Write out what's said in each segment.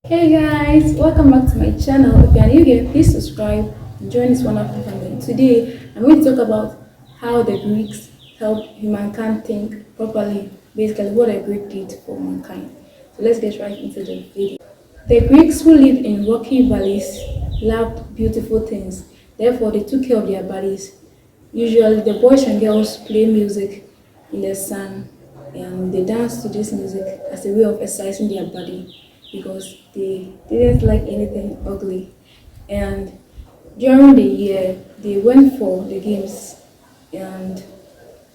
Hey guys, welcome back to my channel. If you are new here, please subscribe and join this wonderful family. Today, I'm going to talk about how the Greeks helped humankind think properly, basically what the Greek did for mankind. So let's get right into the video. The Greeks who lived in rocky valleys loved beautiful things. Therefore, they took care of their bodies. Usually, the boys and girls play music in the sun and they dance to this music as a way of exercising their body because they didn't like anything ugly. And during the year, they went for the games, and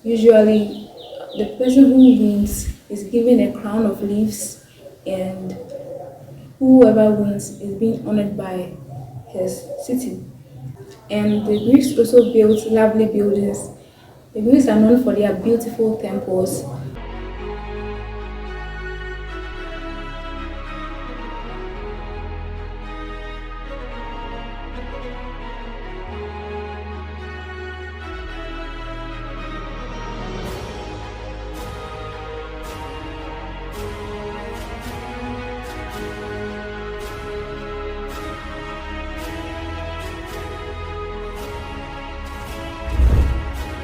usually the person who wins is given a crown of leaves, and whoever wins is being honored by his city. And the Greeks also built lovely buildings. The Greeks are known for their beautiful temples.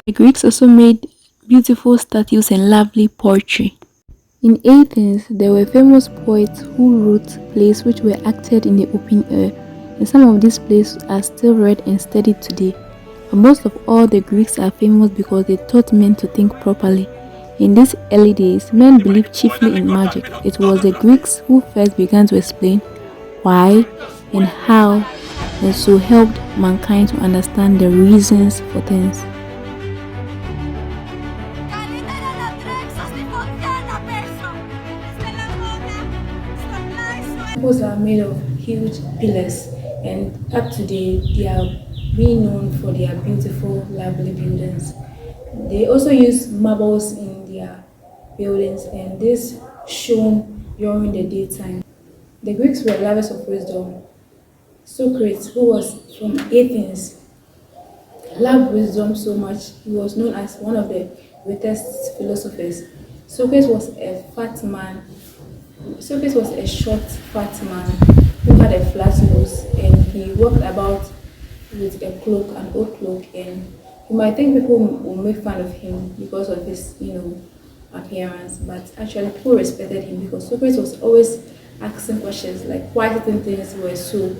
The Greeks also made beautiful statues and lovely poetry. In Athens, there were famous poets who wrote plays which were acted in the open air, and some of these plays are still read and studied today. But most of all, the Greeks are famous because they taught men to think properly. In these early days, men believed chiefly in magic. It was the Greeks who first began to explain why and how, and so helped mankind to understand the reasons for things. Καλύτερα να τρέξω στη φωτιά να πέσω. Στη λαγόνα, στο πλάι σου. Temples are made of huge pillars, and up to date, they are being known for their beautiful, lovely buildings. They also use marbles in their buildings, and this shone during the daytime. The Greeks were lovers of wisdom. Socrates, who was from Athens, loved wisdom so much. He was known as one of the greatest philosophers. Socrates was a fat man. Socrates was a short, fat man who had a flat nose, and he walked about with a cloak, an old cloak, and you might think people will make fun of him because of his, appearance, but actually people respected him because Socrates was always asking questions like why certain things were so.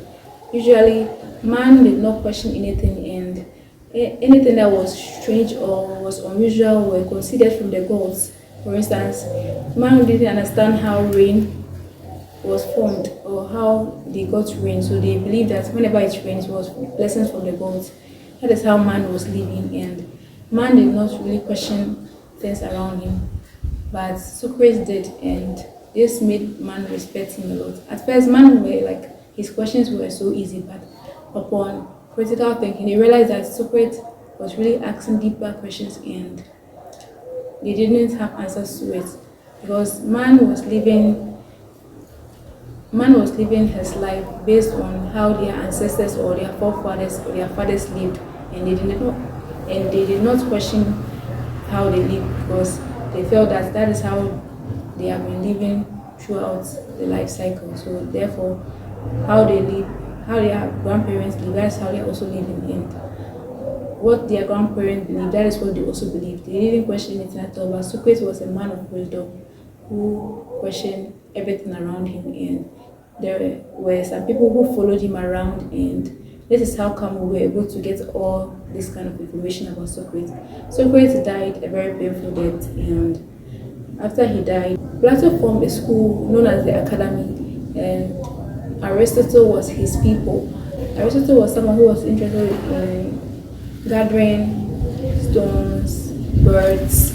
Usually, man did not question anything, and anything that was strange or was unusual were considered from the gods. For instance, man didn't understand how rain was formed or how they got rain, so they believed that whenever it rains, it was blessings from the gods. That is how man was living, and man did not really question things around him, but Socrates did, and this made man respect him a lot. At first, man were like his questions were so easy, but upon critical thinking, he realized that Socrates was really asking deeper questions, and they didn't have answers to it because man was living his life based on how their ancestors or their forefathers or their fathers lived, and they did not question how they lived because they felt that that is how they have been living throughout the life cycle. So therefore, how they live, how their grandparents live, that's how they also live in the end. What their grandparents believed, that is what they also believed. They didn't question it at all. But Socrates was a man of wisdom who questioned everything around him, and there were some people who followed him around, and this is how come we were able to get all this kind of information about Socrates. Socrates died a very painful death, and after he died, Plato formed a school known as the Academy, and Aristotle was his people. Aristotle was someone who was interested in gathering stones, birds,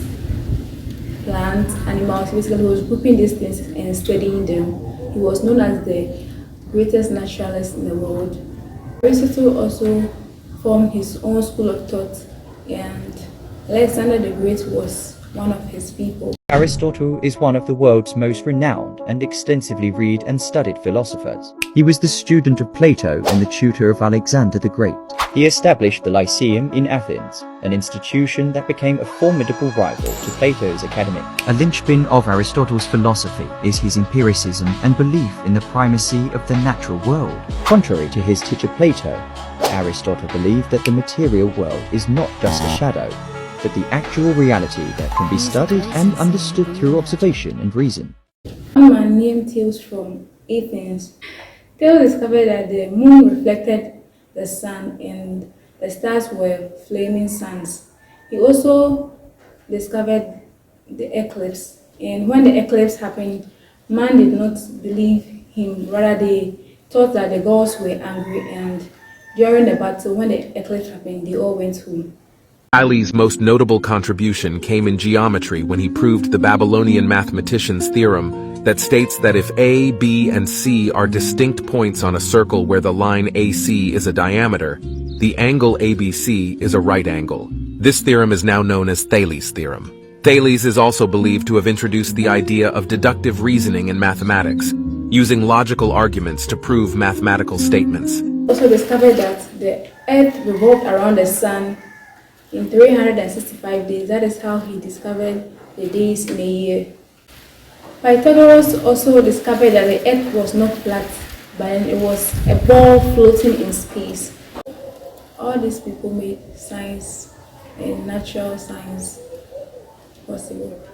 plants, animals. Basically, he was grouping these things and studying them. He was known as the greatest naturalist in the world. Aristotle also formed his own school of thought, and Alexander the Great was one of his people. Aristotle is one of the world's most renowned and extensively read and studied philosophers. He was the student of Plato and the tutor of Alexander the Great. He established the Lyceum in Athens, an institution that became a formidable rival to Plato's academy. A linchpin of Aristotle's philosophy is his empiricism and belief in the primacy of the natural world. Contrary to his teacher Plato, Aristotle believed that the material world is not just a shadow, but the actual reality that can be studied and understood through observation and reason. One man named Thales from Athens. Thales discovered that the moon reflected the sun and the stars were flaming suns. He also discovered the eclipse, and when the eclipse happened, man did not believe him, rather they thought that the gods were angry, and during the battle, when the eclipse happened, they all went home. Thales' most notable contribution came in geometry when he proved the Babylonian mathematician's theorem that states that if A, B, and C are distinct points on a circle where the line AC is a diameter, the angle ABC is a right angle. This theorem is now known as Thales' theorem. Thales is also believed to have introduced the idea of deductive reasoning in mathematics, using logical arguments to prove mathematical statements. Also discovered that the earth revolved around the sun in 365 days. That is how he discovered the days in a year. Pythagoras also discovered that the earth was not flat, but it was a ball floating in space. All these people made science and natural science possible.